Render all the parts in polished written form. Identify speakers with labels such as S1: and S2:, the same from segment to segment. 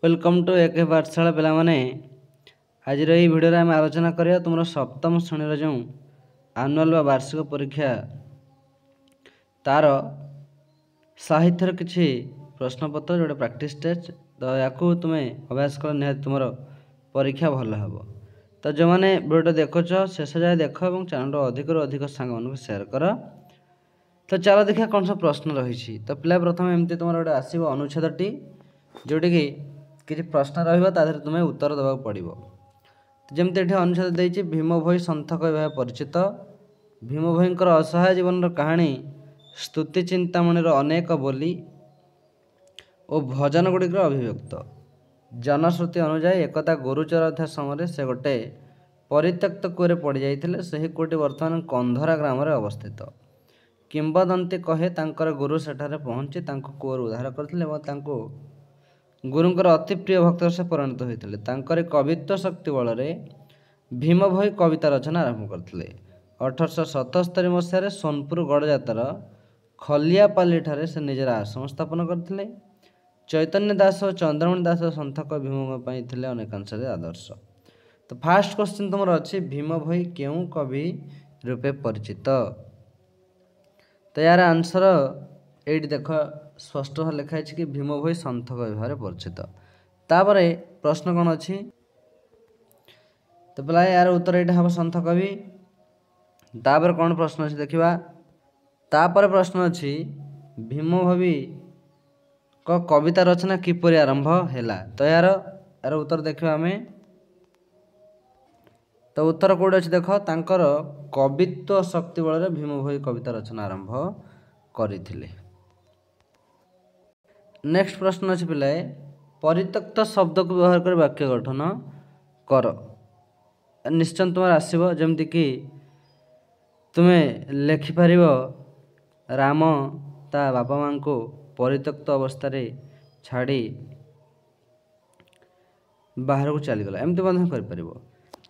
S1: Welcome to एक पाठशाला पे आज भिडियो आम आलोचना करिया तुम सप्तम श्रेणी जो आनुआल वार्षिक परीक्षा तार साहित्यर किसी प्रश्नपत्र जोटा प्रैक्टिस टेस्ट तो या तुम्हें अभ्यास कर निहाती तुम परीक्षा भल हम। तो जो मैंने भिडियो देखुच शेष जाए देख और चैनल अधिक अधिक सांग मान सेयार कर। तो चलो देखिए कौन सब प्रश्न रही। तो पिला प्रथम एमती तुम गोटे आसो अनुच्छेदटी जोटि कि किसी प्रश्न रही तुम्हें उत्तर देवा पड़ो। जमती ये अनुच्छेद देती भीम भोई सन्थ कवि भाव परिचित। भीम भोईंकर असहाय जीवन कहानी स्तुति चिंतामणिर अनेक बोली और भजन गुड़िक अभिव्यक्त। जनश्रुति अनुजाई एकता गुरुचर अध्याय समय से गोटे परित्यक्त कूरे पड़ जाते से कूटी बर्तमान कंधरा ग्राम अवस्थित। किंबदंती कहे तांकर गुरु सेठारे पहुँची कूर उद्धार करते गुरुंकर अति प्रिय भक्त से परिणत होते। कवित्व शक्ति बल भीम भोई कविता रचना आरंभ करते। 1877 मसीह सोनपुर गड़जातर खलियापाली ठारे से निजर आश्रम स्थापन करते। चैतन्य दास और चंद्रमणि दास सन्थ कवि भीम थे अनेकांश आदर्श। तो फास्ट क्वेश्चन तुम अच्छी भीम भोई क्यों कवि रूपे परिचित। तो यार आंसर ये देख स्पष्ट भाव लिखाई कि भीम भोई सन्थ कवि भाव परिचित। तापर प्रश्न कौन अच्छी तो पहला यार उत्तर ये हम सन्थ कवि। तापर कौन प्रश्न अच्छी देखा। तापर प्रश्न अच्छी भीम भोई को कविता रचना किपरि आरंभ है। तो यार यार उत्तर देखा आम। तो उत्तर कौट अच्छी देख तांकर कवित्व शक्ति बल भीम भोई कविता रचना आरंभ करथिले। नेक्स्ट प्रश्न अच्छे पिलाए परित्यक्त शब्द को व्यवहार कर वाक्य गठन कर। निश्चय तुम आसब जमती कि तुम्हें लिखिपर राम ता बापा माँ को परित्यक्त अवस्था छाड़ी बाहर को चलीगला एमती कर।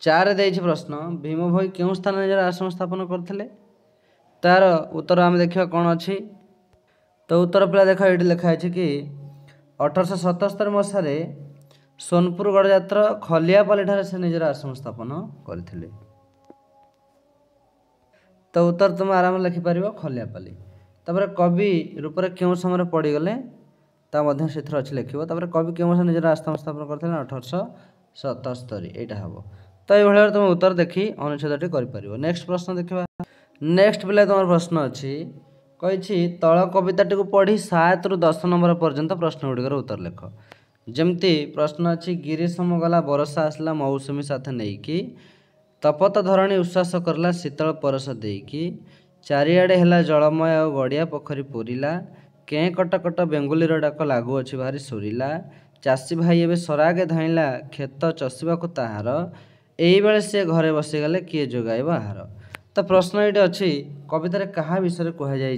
S1: 4 देछि प्रश्न भीम भोई क्यों स्थान निजर आश्रम स्थापन करते। तार उत्तर आम देखा कौन अच्छी। तो उत्तर पिला देख ये लिखाई कि 1877 मसीह सोनपुर गड़जातर खलियापाली ठारे से निजर आश्रम स्थापन करते। तो उत्तर तुम आराम लिखिपर खलियापाली। तापर कवि रूप में क्यों समय पड़गले से अच्छी लिख। कवि क्यों समय निजर आश्रम स्थापन करते 1877 यहाँ हम। तो ये भाई तुम उत्तर देखी अनुच्छेदटी कर। नेक्स्ट प्रश्न देखा। नेक्स्ट पिला तुम प्रश्न अच्छी कही तल कविताटी को पढ़ी 7 ରୁ 10 नंबर पर्यंत प्रश्न गुड़िकर उत्तर लिख। जमती प्रश्न अच्छी गिरीशम गला बरसा आसला मौसुमी साथ नहीं कि तपत धरणी उश्वास करला शीतल परस देकी चारिआडे है जलमय और गड़िया पोखरी पूरिला केँ कटकट बेंगुलीर डाक लगुअछि भारी सुरीला चाषी भाई एवं सरागे धाइला खेत चषिबाकु ताहार एई बेले से घरे बसीगले किए जोगाइब आहार। तो प्रश्न ये अच्छी कवितार क्या विषय कहुई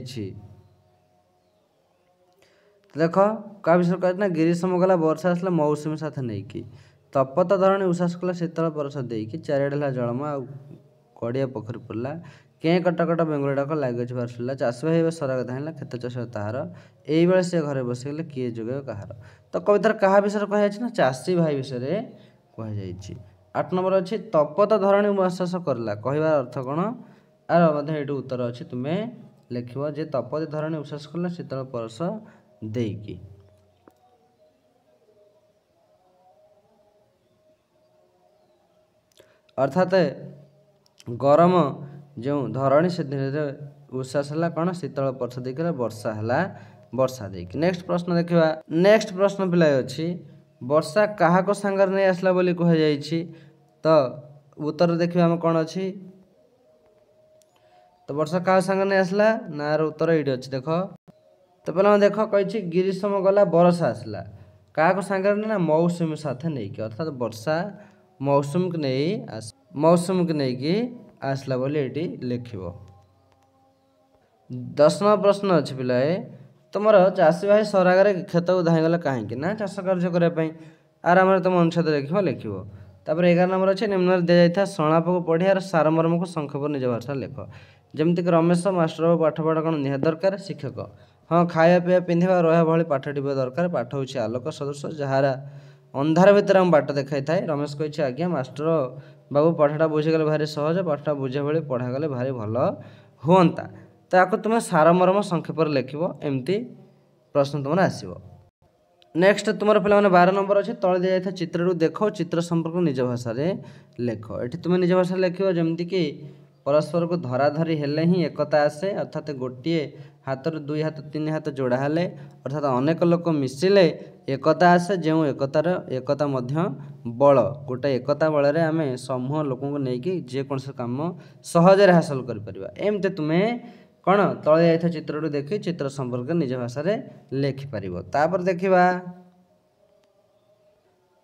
S1: देख क्या विषय कह गिरीशम गला वर्षा आसला मौसुमी साथ नहीं कि तपत धरणी उश्वास कला शीतल परस देकी चारिआडे जलम आ गड़िया पोखरी पुरला केँ कटकट बेंगुली डाक लगे बारसुला चाषी भाई सराग धाइला खेत चषिब ताहार एई बेले से घरे बसीगले किए जोगाइब काहार। तो कवितार क्या विषय कहुई चाषी भाई विषय कहुई। 8 नंबर अच्छी तपत धरणी उश्वास करला कहबार अर्थ कौन आर ये उत्तर अच्छी तुम्हें लिख जे तपत धरणी उश्वास करला शीतल परस देकी। अर्थात गरम जो धरणी से धीरे धीरे उश्वास है कौन शीतल परस देकर वर्षा है वर्षा देकी। नेक्स्ट प्रश्न देखा। नेक्स्ट प्रश्न पिला अच्छी वर्षा क्या सांगर नहीं आसला बोली कहुई। तो उत्तर देखिए आम कौन अच्छी। तो वर्षा क्या सांगर नहीं आसला ना यार उत्तर ये अच्छी देख। तो पहले देख कही गिरीशम गला बरसा आसला क्या सांगर ना मौसुमी साथ नहीं कि अर्थात वर्षा मौसुम को नहीं मौसुम को नहीं कि आसला बोली ये लिख। 10 नंबर प्रश्न अच्छी पिलाए तुम चाषी भाई सरागरे खेत को धाईगले कहीं ना चाष कार्य करने आराम तुम अनुच्छेद लिख लिख। तापर 11 नंबर अच्छे निम्न दी जाता संलाप को पढ़ी यार सारमर्म को संक्षेप निज भाषा लिख। जमीक रमेश मास्टर पाठ पढ़ा कौन निहाती दरकार शिक्षक हाँ खाया पीवा पिंधा रहा भाई पाठटी दरकार पाठ हूँ आलोक सदृश जहाँ अंधार भितर हम बाट देखाई थाए। रमेश कही आज्ञा मास्टर बाबू पाठटा बुझीगले भारी सहज, पाठटा बुझा भाई पढ़ागले भारी भल हुअंता। तो आपको तुम्हें सारमर्म संक्षेप लिख एमती प्रश्न तुम आसो। नेक्स्ट तुम पे 12 नंबर अच्छे तले दी जाए चित्र देख चित्र संपर्क निज भाषा लेख। ये तुम निज भाषा लिख जमीक परस्पर को धराधरी हेले ही एकता आसे, अर्थात गोटे हाथ दुई हाथ तीन हाथ जोड़ा हेले अर्थात अनेक लोक मिसिले एकता आसे। जो एकतार एकता मध्य बल गोटे एकता बल आम समूह लोक नहीं जेकोसी काम सहजरे हासिल करमती तुम्हें कौन तले जाइए चित्र देखी चित्र संपर्क निज भाषा लिखिपर। तापर देखा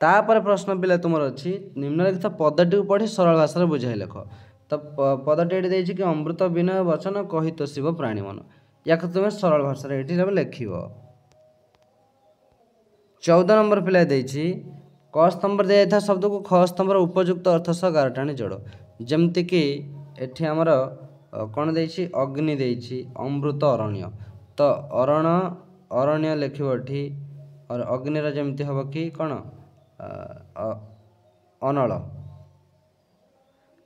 S1: तापर प्रश्न पिला तुम अच्छी निम्नलिखित पदटी पढ़ी सरल भाषा बुझाई लेख। तो पदटी ये कि अमृत विनय वचन कही तो शिव प्राणी मन, या तुम्हें सरल भाषा ये लिख। 14 नंबर पिला क स्तंभ दिया था शब्द को ख स्तंभ उपयुक्त अर्थ सह गार टाणी जोड़। जमतीक एठी आमर कौन दे अग्नि दे अमृत अरण्य, तो अरण्य लिख और अग्निर जमती हम कि कौन अनल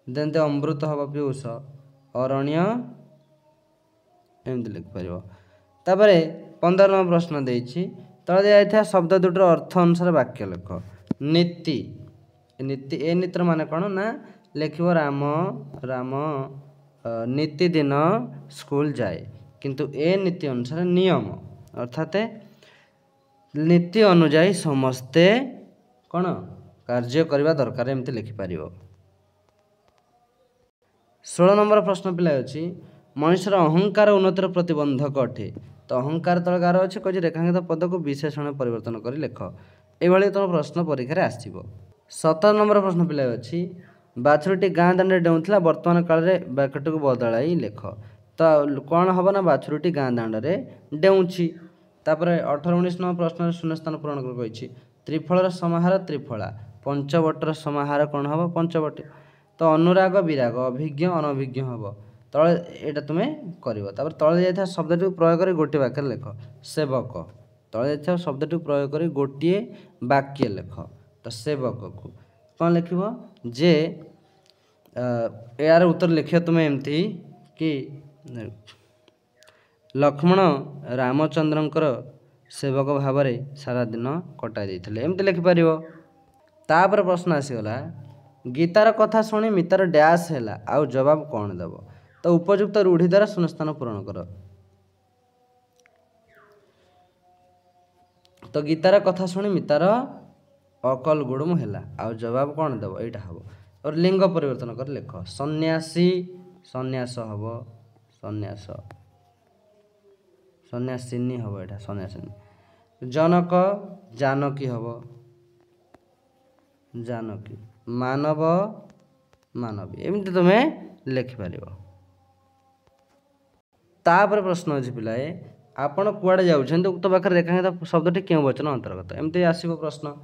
S1: देते अमृत हम पीयूष अरण्य एमती लिखिपर। तापर 15 नंबर प्रश्न देती तले दिया शब्द दुटर अर्थ अनुसार वाक्य लिख। नीति नीति ए नीतिर मान कौन ना लिख राम राम नीति दिन स्कूल जाए, किंतु ए नीति अनुसार नियम अर्थात नीति अनुजाई समस्ते कौन कार्य करने दरकार एमती लिखिपर। 16 नंबर प्रश्न पिला अच्छी मनुष्यर अहंकार उन्नतिर प्रतिबंधक अटे। तो अहंकार तल गार अच्छे कह रेखांकित पद को विशेषण परिवर्तन कर लेख। ये तुम प्रश्न परीक्षा आसो। 17 नंबर प्रश्न पिला अच्छी बाछुरीटी गाँ दाण्ड डेउला वर्तमान काल में वाक्यटी को बदलाई लेख। तो कौन हम ना बाछुरीटी गाँ दाण्ड डेउची। 18 19 नंबर प्रश्न शून्यस्थान पूरण कर कही त्रिफलर समाहार त्रिफला, पंचवटर समाहार कौन हम पंचवटी। तो अनुराग विराग अभिज्ञ अनभिज्ञ हम तले यहाँ तुम्हें कर। तले जाइए शब्द प्रयोग कर गोटे वाक्य लेख सेवक। तले जाइए शब्द प्रयोग कर गोटे वाक्य लेख। तो सेवक को कौन लिख जे यार उत्तर लिख तुम्हें एमती कि लक्ष्मण रामचंद्रंकर सेवक भाव में सारा दिन कटाई देते एमती लिखिपर। तापर प्रश्न आसीगला गीतार कथा शुणी मितार डैश है आउ जवाब कौन देव। तो उपयुक्त रूढ़ी द्वारा शून्यस्थान पूरण कर। तो गीतार कथा शुणी मितार अकल गुड़म है आउ जवाब कौन देव यहाँ हम। और लिंग परिवर्तन कर लिख सन्यासी सन्यास हम सन्यास सन्यासिनी हम यहाँ सन्यासिनी। जनक जानकी हम जानकी। मानव मानवी एमती तुम्हें लिखिपर। तापर प्रश्न अच्छी पिलाए आपण कुआड़े जाऊँ उक्त पाखे रेखांकित शब्दटी क्यों वचन अंतर्गत एमती आसो प्रश्न।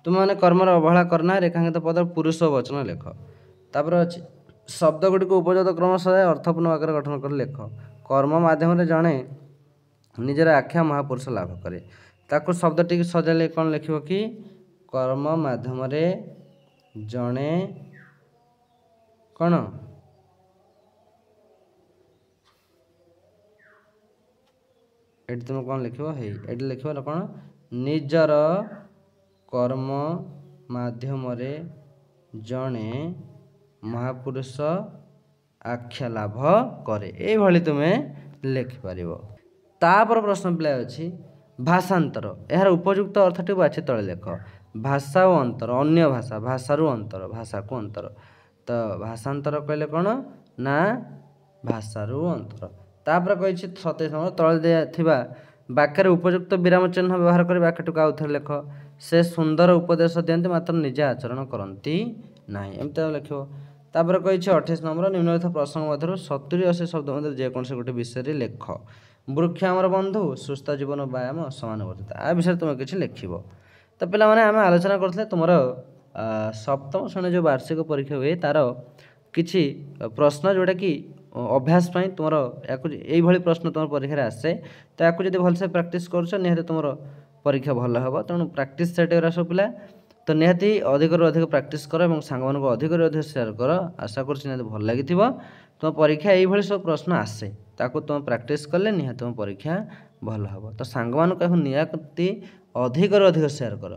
S1: तुम्हें कर्मर अवहेला करना रेखांकित पद पुरुष वचन लेख। तापर अच्छी शब्द गुड़िक उपयुक्त क्रम सजाए अर्थपूर्ण वाक्य गठन कर लेख। कर्म माध्यम जड़े निजर आख्या महापुरुष लाभ करे ताको शब्दटी सजाइले कौन लिख कि कर्म माध्यम जड़े कौन ये तुम कौन लिख ये लिख कौन निजर कर्म माध्यम जड़े महापुरुष आख्या लाभ करे ये तुम्हें लिखिपर। तापर प्रश्न पिला अच्छी भाषांतर यार उपयुक्त अर्थटी बाछी तले लेख। भाषा और अंतर अन्य भाषा भाषारू अंतर भाषा को अंतर। तो भाषांतर कहले कौन ना भाषारू अंतर। तापर कही 27 नंबर तले दिया वाक्य उपयुक्त विराम चिन्ह व्यवहार कर वाक्यटी आउ थे लेख। से सुंदर उपदेश दिखते मात्र निजे आचरण करती ना एमती लिख। तापर कही 28 नंबर निम्नलिखित प्रसंग मध्य 70 80 शब्द मध्य जेकोसी गोटे विषय लेख। वृक्ष आमर बंधु सुस्थ जीवन व्यायाम समानुवर्तिता आ विषय तुम किसी लिख। तो पे आम आलोचना करते तुम सप्तम श्रेणी जो वार्षिक परीक्षा हुए तार किसी प्रश्न जोटा कि अभ्यास तुम यही प्रश्न तुम परीक्षा आसे। तो या भलसे प्राक्ट कर निहत तुम परीक्षा भल हम तेणु प्राक्ट सेट सब पिला तो निहाती अधिकରୁ ଅଧିକ ପ୍ରାକ୍ଟିସ୍ କର ଏବଂ ସାଙ୍ଗମାନଙ୍କୁ ଅଧିକରୁ ଅଧିକ ସେୟାର କର। ଆଶା କରୁଛି ନିହାତି ଭଲ ଲାଗିଥିବ। ତୁମ ପରୀକ୍ଷା ଏଇଭଳି ସବୁ ପ୍ରଶ୍ନ ଆସେ, ତାକୁ ତୁମେ ପ୍ରାକ୍ଟିସ୍ କଲେ ନିହାତି ତୁମ ପରୀକ୍ଷା ଭଲ ହେବ। ତ ସାଙ୍ଗମାନଙ୍କୁ ନିହାତି ଅଧିକରୁ ଅଧିକ ସେୟାର କର।